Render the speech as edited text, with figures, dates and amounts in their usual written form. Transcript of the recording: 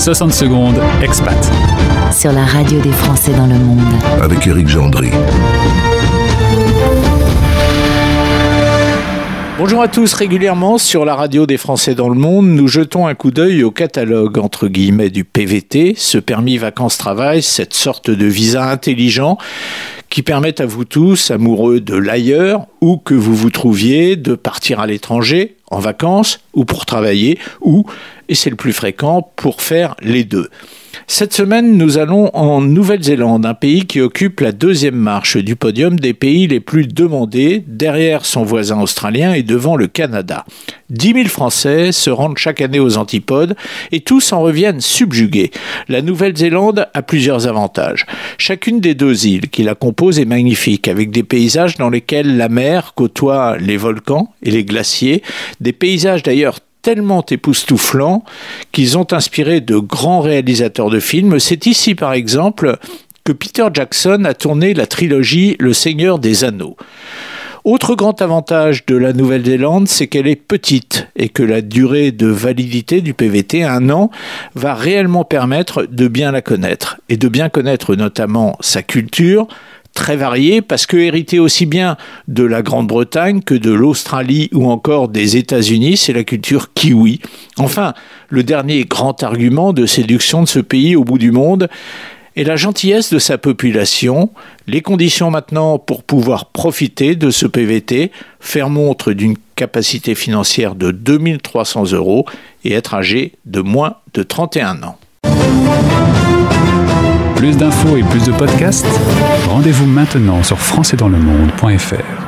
60 secondes, expat. Sur la radio des Français dans le monde. Avec Éric Gendry. Bonjour à tous. Régulièrement, sur la radio des Français dans le monde, nous jetons un coup d'œil au catalogue, entre guillemets, du PVT, ce permis vacances-travail, cette sorte de visa intelligent qui permet à vous tous, amoureux de l'ailleurs, où que vous vous trouviez, de partir à l'étranger, en vacances, ou pour travailler, ou, et c'est le plus fréquent, pour faire les deux. Cette semaine, nous allons en Nouvelle-Zélande, un pays qui occupe la deuxième marche du podium des pays les plus demandés, derrière son voisin australien et devant le Canada. 10 000 Français se rendent chaque année aux antipodes et tous en reviennent subjugués. La Nouvelle-Zélande a plusieurs avantages. Chacune des deux îles qui la composent est magnifique, avec des paysages dans lesquels la mer côtoie les volcans et les glaciers, des paysages d'ailleurs tellement époustouflants qu'ils ont inspiré de grands réalisateurs de films. C'est ici, par exemple, que Peter Jackson a tourné la trilogie Le Seigneur des Anneaux. Autre grand avantage de la Nouvelle-Zélande, c'est qu'elle est petite et que la durée de validité du PVT, 1 an, va réellement permettre de bien la connaître et de bien connaître notamment sa culture, très variée, parce que héritée aussi bien de la Grande-Bretagne que de l'Australie ou encore des États-Unis, c'est la culture kiwi. Enfin, le dernier grand argument de séduction de ce pays au bout du monde est la gentillesse de sa population. Les conditions maintenant pour pouvoir profiter de ce PVT, faire montre d'une capacité financière de 2 300 € et être âgé de moins de 31 ans. Plus d'infos et plus de podcasts, rendez-vous maintenant sur françaisdanslemonde.fr.